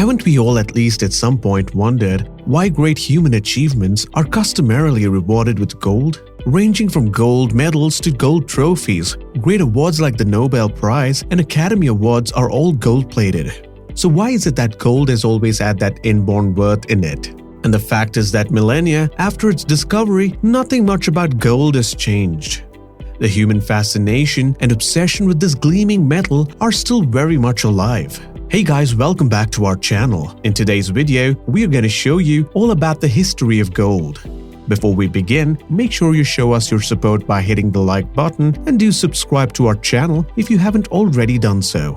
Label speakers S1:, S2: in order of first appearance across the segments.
S1: Haven't we all at least at some point wondered why great human achievements are customarily rewarded with gold? Ranging from gold medals to gold trophies, great awards like the Nobel Prize and Academy Awards are all gold-plated. So why is it that gold has always had that inborn worth in it? And the fact is that millennia after its discovery, nothing much about gold has changed. The human fascination and obsession with this gleaming metal are still very much alive. Hey guys, welcome back to our channel. In today's video, we are going to show you all about the history of gold. Before we begin, make sure you show us your support by hitting the like button and do subscribe to our channel if you haven't already done so.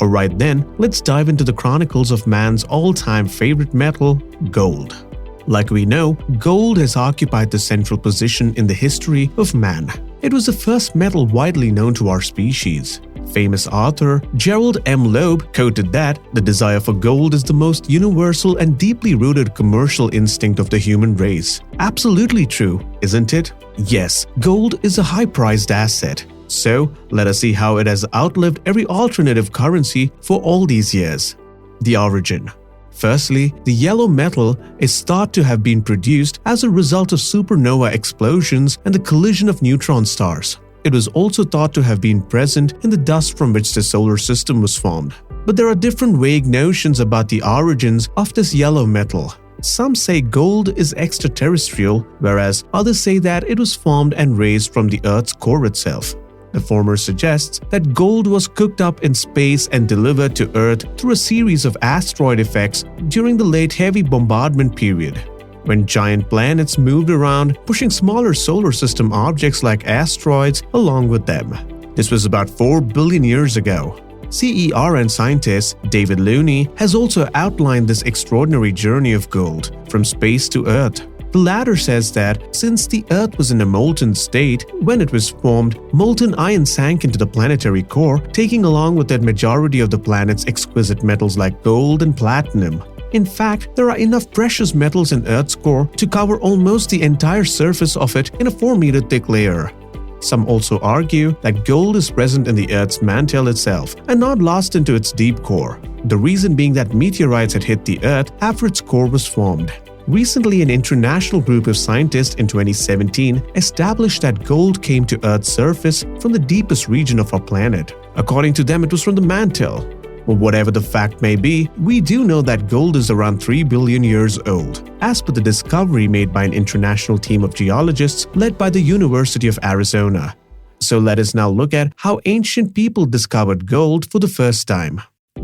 S1: Alright then, let's dive into the chronicles of man's all-time favorite metal, gold. Like we know, gold has occupied the central position in the history of man. It was the first metal widely known to our species. Famous author Gerald M. Loeb quoted that the desire for gold is the most universal and deeply rooted commercial instinct of the human race. Absolutely true, isn't it? Yes, gold is a high-priced asset. So, let us see how it has outlived every alternative currency for all these years. The origin. Firstly, the yellow metal is thought to have been produced as a result of supernova explosions and the collision of neutron stars. It was also thought to have been present in the dust from which the solar system was formed. But there are different vague notions about the origins of this yellow metal. Some say gold is extraterrestrial, whereas others say that it was formed and raised from the Earth's core itself. The former suggests that gold was cooked up in space and delivered to Earth through a series of asteroid effects during the late heavy bombardment period, when giant planets moved around, pushing smaller solar system objects like asteroids along with them. This was about 4 billion years ago. CERN scientist David Looney has also outlined this extraordinary journey of gold from space to Earth. The latter says that since the Earth was in a molten state when it was formed, molten iron sank into the planetary core, taking along with it majority of the planet's exquisite metals like gold and platinum. In fact, there are enough precious metals in Earth's core to cover almost the entire surface of it in a 4-meter thick layer. Some also argue that gold is present in the Earth's mantle itself and not lost into its deep core, the reason being that meteorites had hit the Earth after its core was formed. Recently, an international group of scientists in 2017 established that gold came to Earth's surface from the deepest region of our planet. According to them, it was from the mantle. But whatever the fact may be, we do know that gold is around 3 billion years old, as per the discovery made by an international team of geologists led by the University of Arizona. So let us now look at how ancient people discovered gold for the first time.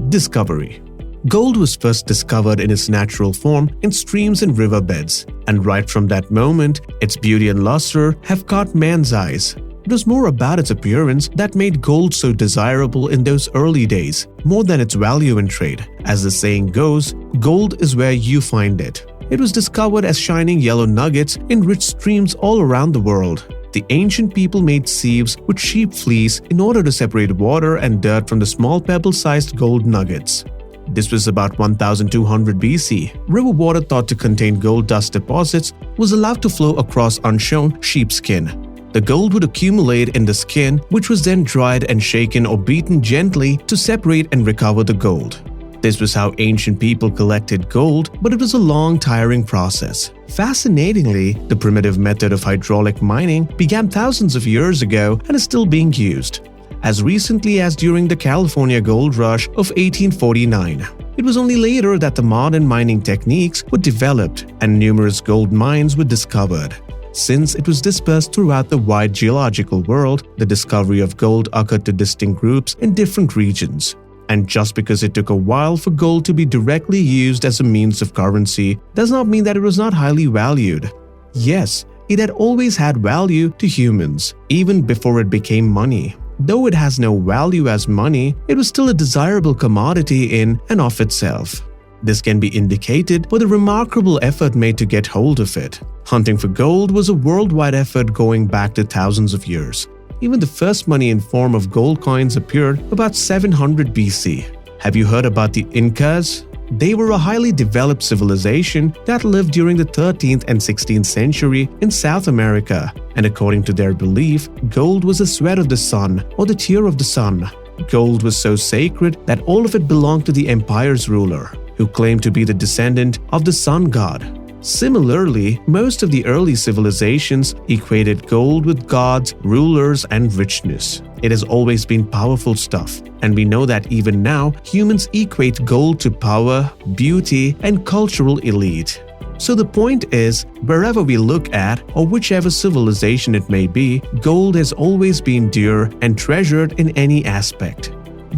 S1: Discovery. Gold was first discovered in its natural form in streams and riverbeds, and right from that moment, its beauty and luster have caught man's eyes. It was more about its appearance that made gold so desirable in those early days, more than its value in trade. As the saying goes, gold is where you find it. It was discovered as shining yellow nuggets in rich streams all around the world. The ancient people made sieves with sheep fleece in order to separate water and dirt from the small pebble-sized gold nuggets. This was about 1200 BC. River water thought to contain gold dust deposits was allowed to flow across unshorn sheepskin. The gold would accumulate in the skin, which was then dried and shaken or beaten gently to separate and recover the gold. This was how ancient people collected gold, but it was a long, tiring process. Fascinatingly, the primitive method of hydraulic mining began thousands of years ago and is still being used. As recently as during the California gold rush of 1849. It was only later that the modern mining techniques were developed and numerous gold mines were discovered. Since it was dispersed throughout the wide geological world, the discovery of gold occurred to distinct groups in different regions. And just because it took a while for gold to be directly used as a means of currency does not mean that it was not highly valued. Yes, it had always had value to humans, even before it became money. Though it has no value as money, it was still a desirable commodity in and of itself. This can be indicated by the remarkable effort made to get hold of it. Hunting for gold was a worldwide effort going back to thousands of years. Even the first money in form of gold coins appeared about 700 BC. Have you heard about the Incas? They were a highly developed civilization that lived during the 13th and 16th century in South America, and according to their belief, gold was the sweat of the sun or the tear of the sun. Gold was so sacred that all of it belonged to the empire's ruler. who claimed to be the descendant of the sun god. Similarly, most of the early civilizations equated gold with gods, rulers, and richness. It has always been powerful stuff, and we know that even now, humans equate gold to power, beauty, and cultural elite. So the point is, wherever we look at, or whichever civilization it may be, gold has always been dear and treasured in any aspect,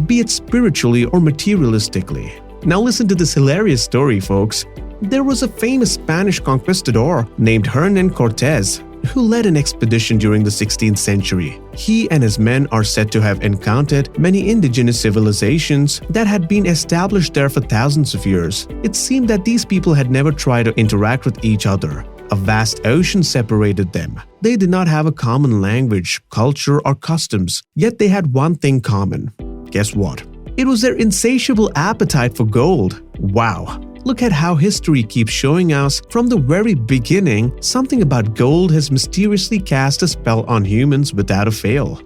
S1: be it spiritually or materialistically. Now listen to this hilarious story, folks. There was a famous Spanish conquistador named Hernán Cortés who led an expedition during the 16th century. He and his men are said to have encountered many indigenous civilizations that had been established there for thousands of years. It seemed that these people had never tried to interact with each other. A vast ocean separated them. They did not have a common language, culture, or customs, yet they had one thing common. Guess what? It was their insatiable appetite for gold. Wow! Look at how history keeps showing us from the very beginning something about gold has mysteriously cast a spell on humans without a fail.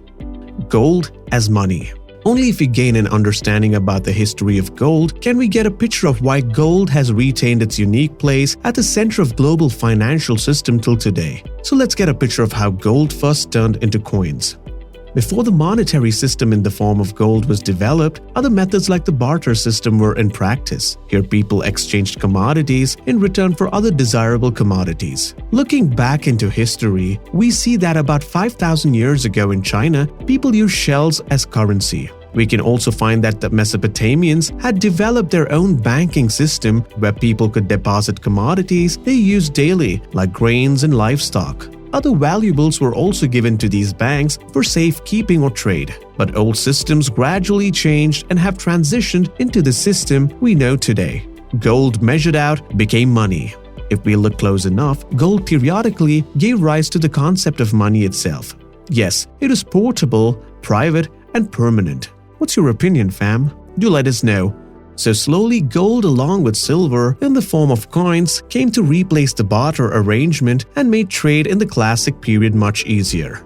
S1: Gold as money. Only if we gain an understanding about the history of gold can we get a picture of why gold has retained its unique place at the center of global financial system till today. So let's get a picture of how gold first turned into coins. Before the monetary system in the form of gold was developed, other methods like the barter system were in practice. Here people exchanged commodities in return for other desirable commodities. Looking back into history, we see that about 5,000 years ago in China, people used shells as currency. We can also find that the Mesopotamians had developed their own banking system where people could deposit commodities they used daily, like grains and livestock. Other valuables were also given to these banks for safekeeping or trade. But old systems gradually changed and have transitioned into the system we know today. Gold measured out became money. If we look close enough, gold periodically gave rise to the concept of money itself. Yes, it is portable, private, and permanent. What's your opinion, fam? Do let us know. So slowly, gold along with silver in the form of coins came to replace the barter arrangement and made trade in the classic period much easier.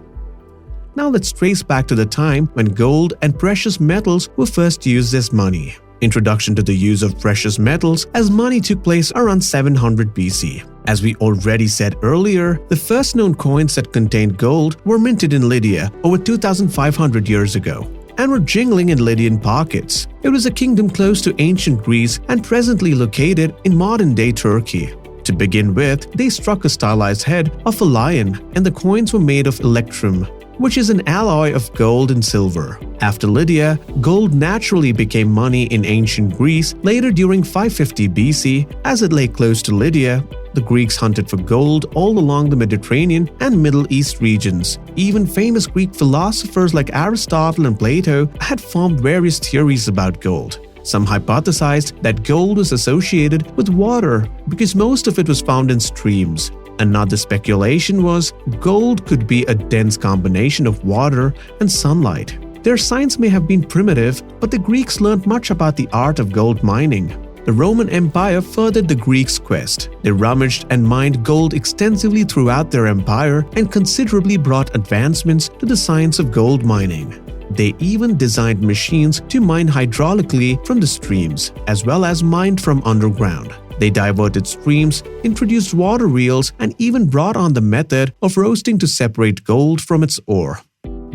S1: Now let's trace back to the time when gold and precious metals were first used as money. Introduction to the use of precious metals as money took place around 700 BC. As we already said earlier, the first known coins that contained gold were minted in Lydia over 2,500 years ago and were jingling in Lydian pockets. It was a kingdom close to ancient Greece and presently located in modern-day Turkey. To begin with, they struck a stylized head of a lion, and the coins were made of electrum, which is an alloy of gold and silver. After Lydia, gold naturally became money in ancient Greece later during 550 BC. As it lay close to Lydia, the Greeks hunted for gold all along the Mediterranean and Middle East regions. Even famous Greek philosophers like Aristotle and Plato had formed various theories about gold. Some hypothesized that gold was associated with water because most of it was found in streams. Another speculation was gold could be a dense combination of water and sunlight. Their science may have been primitive, but the Greeks learned much about the art of gold mining. The Roman Empire furthered the Greeks' quest. They rummaged and mined gold extensively throughout their empire and considerably brought advancements to the science of gold mining. They even designed machines to mine hydraulically from the streams, as well as mined from underground. They diverted streams, introduced water wheels, and even brought on the method of roasting to separate gold from its ore.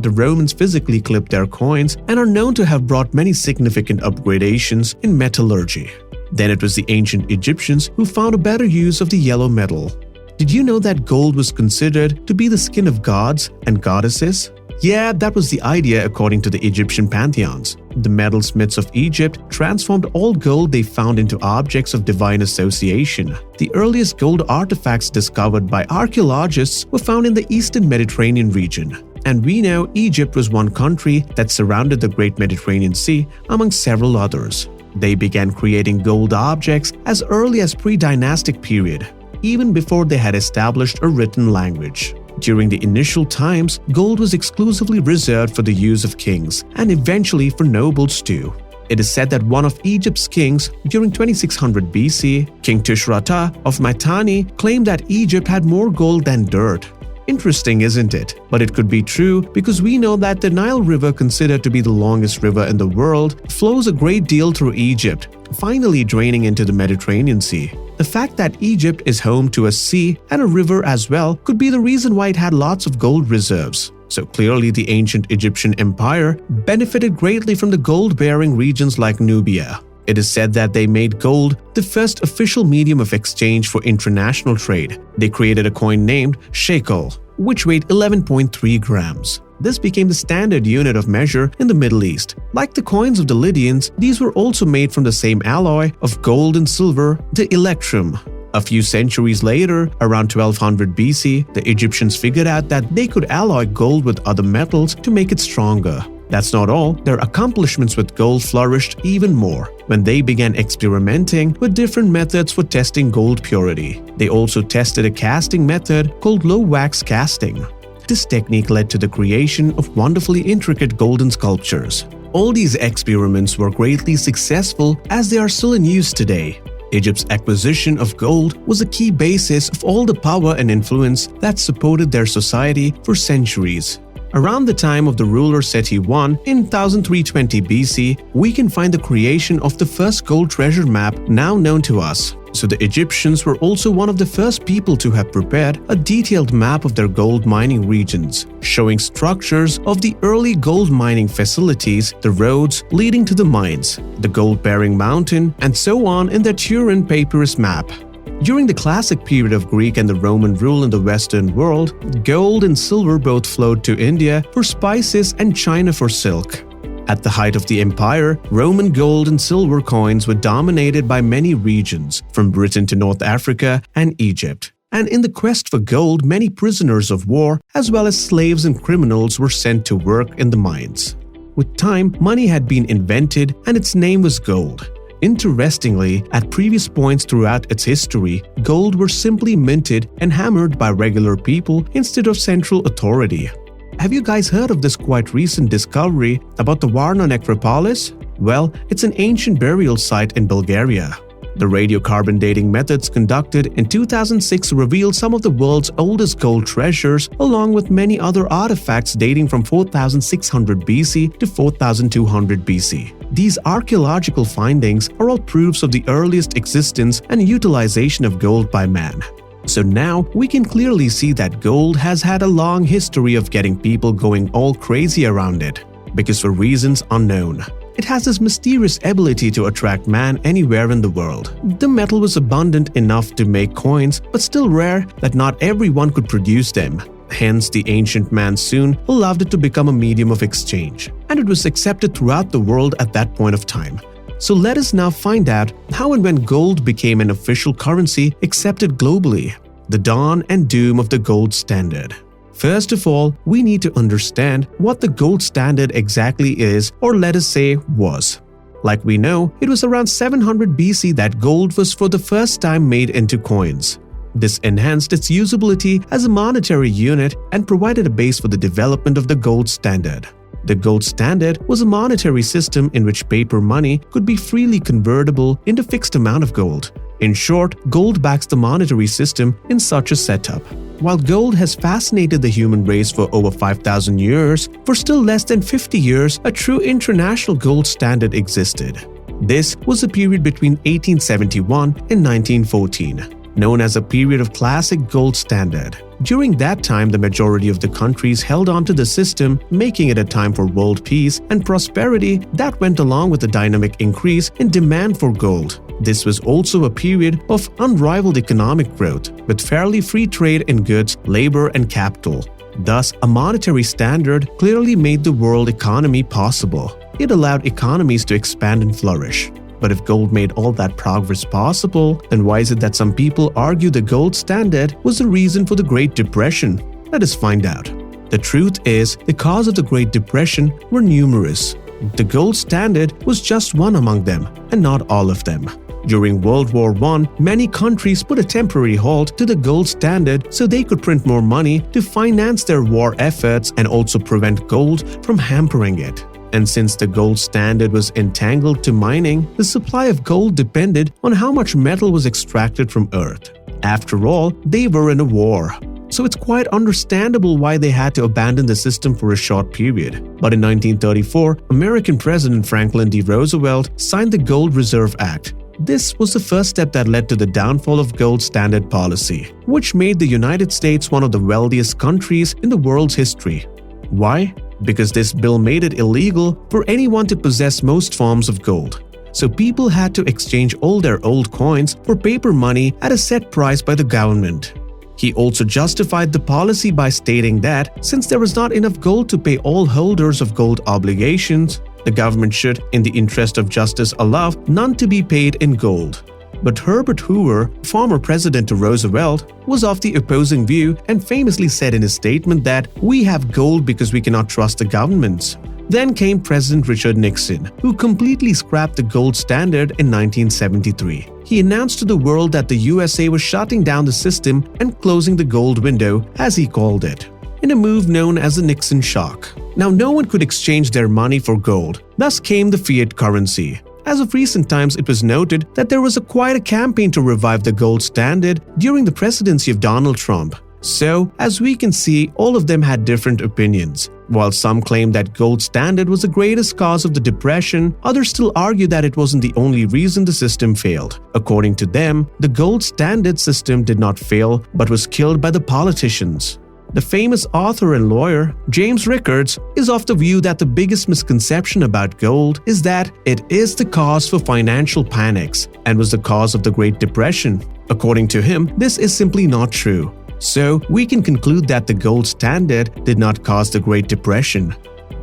S1: The Romans physically clipped their coins and are known to have brought many significant upgradations in metallurgy. Then it was the ancient Egyptians who found a better use of the yellow metal. Did you know that gold was considered to be the skin of gods and goddesses? Yeah, that was the idea according to the Egyptian pantheons. The metalsmiths of Egypt transformed all gold they found into objects of divine association. The earliest gold artifacts discovered by archaeologists were found in the eastern Mediterranean region. And we know Egypt was one country that surrounded the Great Mediterranean Sea among several others. They began creating gold objects as early as pre-dynastic period, even before they had established a written language. During the initial times, gold was exclusively reserved for the use of kings and eventually for nobles too. It is said that one of Egypt's kings during 2600 BC, King Tushratta of Mitanni, claimed that Egypt had more gold than dirt. Interesting, isn't it? But it could be true because we know that the Nile River, considered to be the longest river in the world, flows a great deal through Egypt, finally draining into the Mediterranean Sea. The fact that Egypt is home to a sea and a river as well could be the reason why it had lots of gold reserves. So clearly the ancient Egyptian empire benefited greatly from the gold-bearing regions like Nubia. It is said that they made gold the first official medium of exchange for international trade. They created a coin named shekel, which weighed 11.3 grams. This became the standard unit of measure in the Middle East. Like the coins of the Lydians, these were also made from the same alloy of gold and silver, the electrum. A few centuries later, around 1200 BC, the Egyptians figured out that they could alloy gold with other metals to make it stronger. That's not all, their accomplishments with gold flourished even more when they began experimenting with different methods for testing gold purity. They also tested a casting method called low-wax casting. This technique led to the creation of wonderfully intricate golden sculptures. All these experiments were greatly successful as they are still in use today. Egypt's acquisition of gold was a key basis of all the power and influence that supported their society for centuries. Around the time of the ruler Seti I in 1320 BC, we can find the creation of the first gold treasure map now known to us. So the Egyptians were also one of the first people to have prepared a detailed map of their gold mining regions, showing structures of the early gold mining facilities, the roads leading to the mines, the gold-bearing mountain, and so on in their Turin papyrus map. During the classic period of Greek and the Roman rule in the Western world, gold and silver both flowed to India for spices and China for silk. At the height of the empire, Roman gold and silver coins were dominated by many regions, from Britain to North Africa and Egypt. And in the quest for gold, many prisoners of war, as well as slaves and criminals, were sent to work in the mines. With time, money had been invented and its name was gold. Interestingly, at previous points throughout its history, gold were simply minted and hammered by regular people instead of central authority. Have you guys heard of this quite recent discovery about the Varna necropolis? Well, it's an ancient burial site in Bulgaria. The radiocarbon dating methods conducted in 2006 revealed some of the world's oldest gold treasures, along with many other artifacts dating from 4600 BC to 4200 BC. These archaeological findings are all proofs of the earliest existence and utilization of gold by man. So now we can clearly see that gold has had a long history of getting people going all crazy around it, because for reasons unknown. It has this mysterious ability to attract man anywhere in the world. The metal was abundant enough to make coins, but still rare that not everyone could produce them. Hence, the ancient man soon allowed it to become a medium of exchange, and it was accepted throughout the world at that point of time. So let us now find out how and when gold became an official currency accepted globally. The dawn and doom of the gold standard. First of all, we need to understand what the gold standard exactly is, or let us say was. Like we know, it was around 700 BC that gold was for the first time made into coins. This enhanced its usability as a monetary unit and provided a base for the development of the gold standard. The gold standard was a monetary system in which paper money could be freely convertible into fixed amount of gold. In short, gold backs the monetary system in such a setup. While gold has fascinated the human race for over 5,000 years, for still less than 50 years, a true international gold standard existed. This was a period between 1871 and 1914. Known as a period of classic gold standard. During that time, the majority of the countries held on to the system, making it a time for world peace and prosperity that went along with a dynamic increase in demand for gold. This was also a period of unrivaled economic growth, with fairly free trade in goods, labor, and capital. Thus, a monetary standard clearly made the world economy possible. It allowed economies to expand and flourish. But if gold made all that progress possible, then why is it that some people argue the gold standard was the reason for the Great Depression? Let us find out. The truth is, the cause of the Great Depression were numerous. The gold standard was just one among them, and not all of them. During World War I, many countries put a temporary halt to the gold standard so they could print more money to finance their war efforts and also prevent gold from hampering it. And since the gold standard was entangled to mining, the supply of gold depended on how much metal was extracted from earth. After all, they were in a war. so it's quite understandable why they had to abandon the system for a short period. But in 1934, American President Franklin D. Roosevelt signed the Gold Reserve Act. This was the first step that led to the downfall of gold standard policy, which made the United States one of the wealthiest countries in the world's history. Why? Because this bill made it illegal for anyone to possess most forms of gold. So people had to exchange all their old coins for paper money at a set price by the government. He also justified the policy by stating that since there was not enough gold to pay all holders of gold obligations, the government should, in the interest of justice, allow none to be paid in gold. But Herbert Hoover, former president to Roosevelt, was of the opposing view and famously said in his statement that we have gold because we cannot trust the governments. Then came President Richard Nixon, who completely scrapped the gold standard in 1973. He announced to the world that the USA was shutting down the system and closing the gold window, as he called it, in a move known as the Nixon shock. Now, no one could exchange their money for gold. Thus came the fiat currency. As of recent times, it was noted that there was quite a campaign to revive the gold standard during the presidency of Donald Trump. So, as we can see, all of them had different opinions. While some claim that gold standard was the greatest cause of the depression, others still argue that it wasn't the only reason the system failed. According to them, the gold standard system did not fail but was killed by the politicians. The famous author and lawyer James Rickards is of the view that the biggest misconception about gold is that it is the cause for financial panics and was the cause of the Great Depression. According to him, this is simply not true. So, we can conclude that the gold standard did not cause the Great Depression.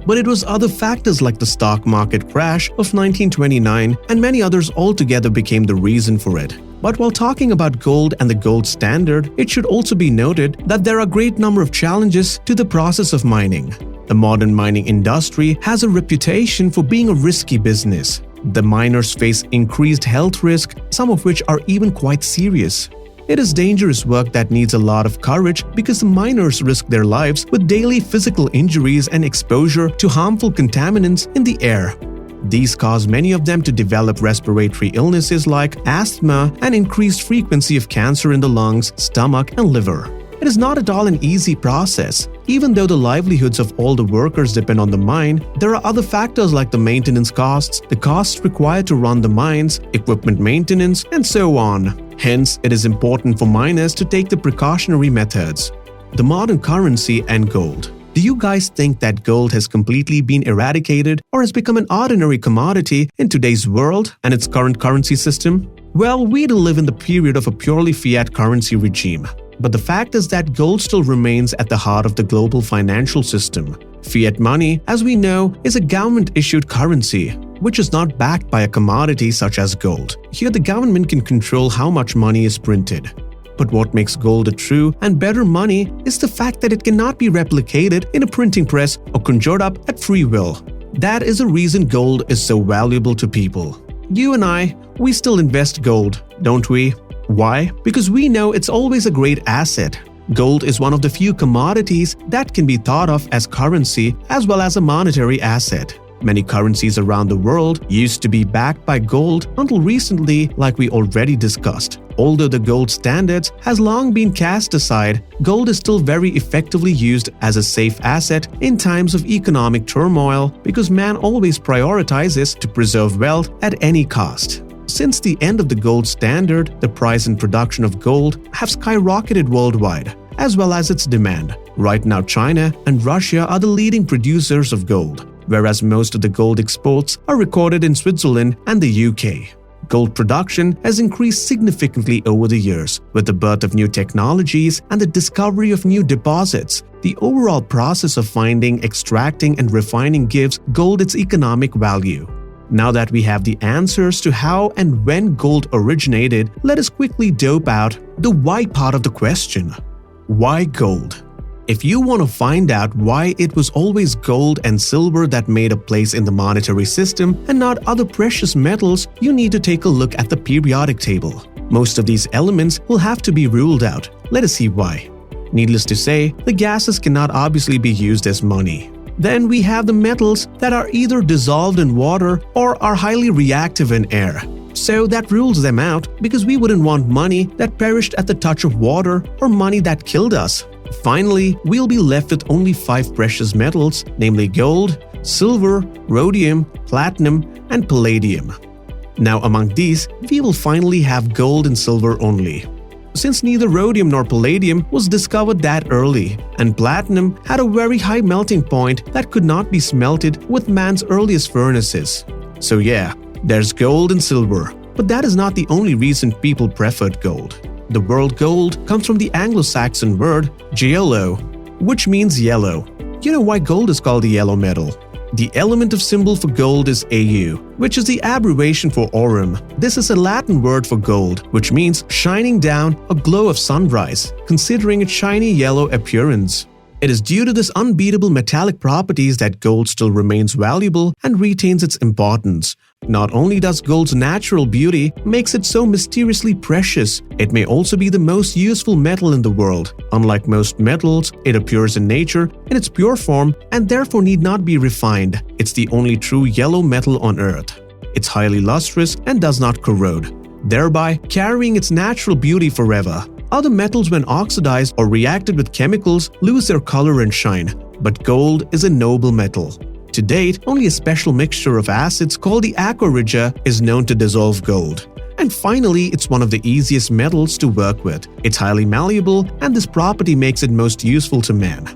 S1: But it was other factors like the stock market crash of 1929 and many others altogether became the reason for it. But while talking about gold and the gold standard, it should also be noted that there are a great number of challenges to the process of mining. The modern mining industry has a reputation for being a risky business. The miners face increased health risk, some of which are even quite serious. It is dangerous work that needs a lot of courage because the miners risk their lives with daily physical injuries and exposure to harmful contaminants in the air. These cause many of them to develop respiratory illnesses like asthma and increased frequency of cancer in the lungs, stomach, and liver. It is not at all an easy process. Even though the livelihoods of all the workers depend on the mine, there are other factors like the maintenance costs, the costs required to run the mines, equipment maintenance, and so on. Hence, it is important for miners to take the precautionary methods. The modern currency and gold. Do you guys think that gold has completely been eradicated or has become an ordinary commodity in today's world and its current currency system? Well, we do live in the period of a purely fiat currency regime. But the fact is that gold still remains at the heart of the global financial system. Fiat money, as we know, is a government-issued currency, which is not backed by a commodity such as gold. Here, the government can control how much money is printed. But what makes gold a true and better money is the fact that it cannot be replicated in a printing press or conjured up at free will. That is the reason gold is so valuable to people. You and I, we still invest gold, don't we? Why? Because we know it's always a great asset. Gold is one of the few commodities that can be thought of as currency as well as a monetary asset. Many currencies around the world used to be backed by gold until recently, like we already discussed. Although the gold standards has long been cast aside, gold is still very effectively used as a safe asset in times of economic turmoil because man always prioritizes to preserve wealth at any cost. Since the end of the gold standard, the price and production of gold have skyrocketed worldwide, as well as its demand. Right now, China and Russia are the leading producers of gold, whereas most of the gold exports are recorded in Switzerland and the UK. Gold production has increased significantly over the years. With the birth of new technologies and the discovery of new deposits, the overall process of finding, extracting, and refining gives gold its economic value. Now that we have the answers to how and when gold originated, let us quickly dope out the why part of the question. Why gold? If you want to find out why it was always gold and silver that made a place in the monetary system and not other precious metals, you need to take a look at the periodic table. Most of these elements will have to be ruled out. Let us see why. Needless to say, the gases cannot obviously be used as money. Then we have the metals that are either dissolved in water or are highly reactive in air. So that rules them out because we wouldn't want money that perished at the touch of water or money that killed us. Finally, we'll be left with only 5 precious metals, namely gold, silver, rhodium, platinum, and palladium. Now among these, we will finally have gold and silver only. Since neither rhodium nor palladium was discovered that early, and platinum had a very high melting point that could not be smelted with man's earliest furnaces. So yeah, there's gold and silver, but that is not the only reason people preferred gold. The word gold comes from the Anglo-Saxon word "giallo," which means yellow. You know why gold is called the yellow metal? The element of symbol for gold is Au, which is the abbreviation for aurum. This is a Latin word for gold, which means shining down, a glow of sunrise, considering its shiny yellow appearance. It is due to this unbeatable metallic properties that gold still remains valuable and retains its importance. Not only does gold's natural beauty makes it so mysteriously precious, it may also be the most useful metal in the world. Unlike most metals, it appears in nature in its pure form and therefore need not be refined. It's the only true yellow metal on Earth. It's highly lustrous and does not corrode, thereby carrying its natural beauty forever. Other metals, when oxidized or reacted with chemicals, lose their color and shine, but gold is a noble metal. To date, only a special mixture of acids called the aqua is known to dissolve gold. And finally, it's one of the easiest metals to work with. It's highly malleable, and this property makes it most useful to man.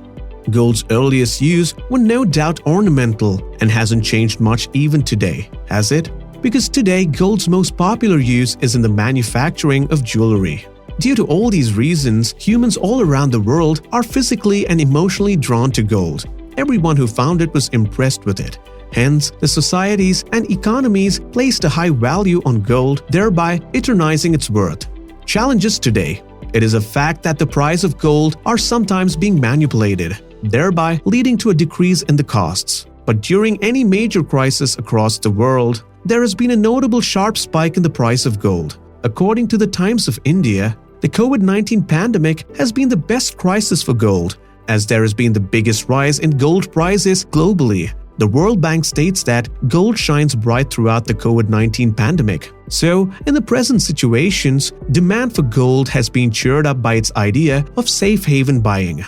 S1: Gold's earliest use were no doubt ornamental and hasn't changed much even today, has it? Because today, gold's most popular use is in the manufacturing of jewelry. Due to all these reasons, humans all around the world are physically and emotionally drawn to gold. Everyone who found it was impressed with it. Hence, the societies and economies placed a high value on gold, thereby eternizing its worth. Challenges today. It is a fact that the price of gold are sometimes being manipulated, thereby leading to a decrease in the costs. But during any major crisis across the world, there has been a notable sharp spike in the price of gold. According to the Times of India, the COVID-19 pandemic has been the best crisis for gold, as there has been the biggest rise in gold prices globally. The World Bank states that gold shines bright throughout the COVID-19 pandemic. So, in the present situations, demand for gold has been cheered up by its idea of safe haven buying.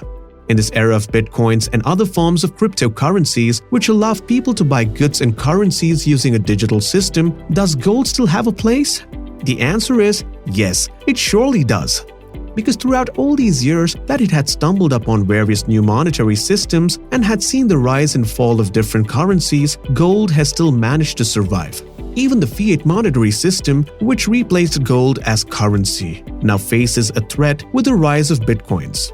S1: In this era of bitcoins and other forms of cryptocurrencies which allow people to buy goods and currencies using a digital system, does gold still have a place? The answer is yes, it surely does. Because throughout all these years that it had stumbled upon various new monetary systems and had seen the rise and fall of different currencies, gold has still managed to survive. Even the fiat monetary system, which replaced gold as currency, now faces a threat with the rise of bitcoins.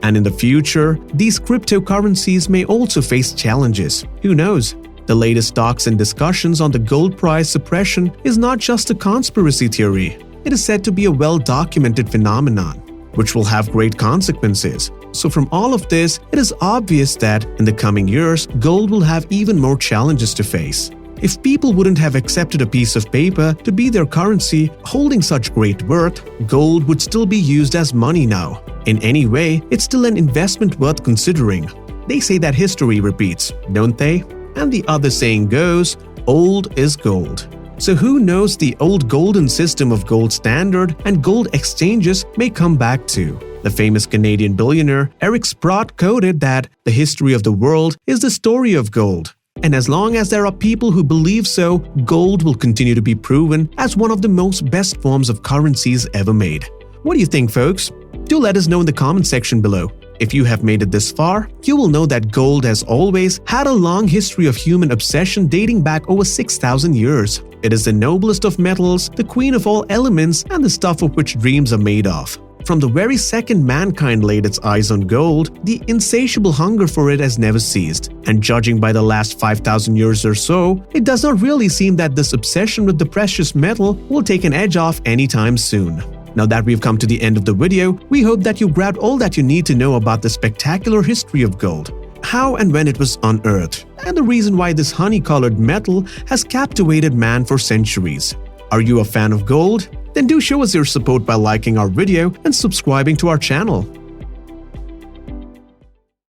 S1: And in the future, these cryptocurrencies may also face challenges. Who knows? The latest talks and discussions on the gold price suppression is not just a conspiracy theory. It is said to be a well-documented phenomenon, which will have great consequences. So from all of this, it is obvious that in the coming years, gold will have even more challenges to face. If people wouldn't have accepted a piece of paper to be their currency holding such great worth, gold would still be used as money now. In any way, it's still an investment worth considering. They say that history repeats, don't they? And the other saying goes, old is gold. So who knows, the old golden system of gold standard and gold exchanges may come back too. The famous Canadian billionaire Eric Sprott quoted that the history of the world is the story of gold. And as long as there are people who believe so, gold will continue to be proven as one of the most best forms of currencies ever made. What do you think, folks? Do let us know in the comment section below. If you have made it this far, you will know that gold has always had a long history of human obsession dating back over 6,000 years. It is the noblest of metals, the queen of all elements, and the stuff of which dreams are made of. From the very second mankind laid its eyes on gold, the insatiable hunger for it has never ceased. And judging by the last 5,000 years or so, it does not really seem that this obsession with the precious metal will take an edge off anytime soon. Now that we've come to the end of the video, we hope that you grabbed all that you need to know about the spectacular history of gold, how and when it was unearthed, and the reason why this honey-colored metal has captivated man for centuries. Are you a fan of gold? Then do show us your support by liking our video and subscribing to our channel.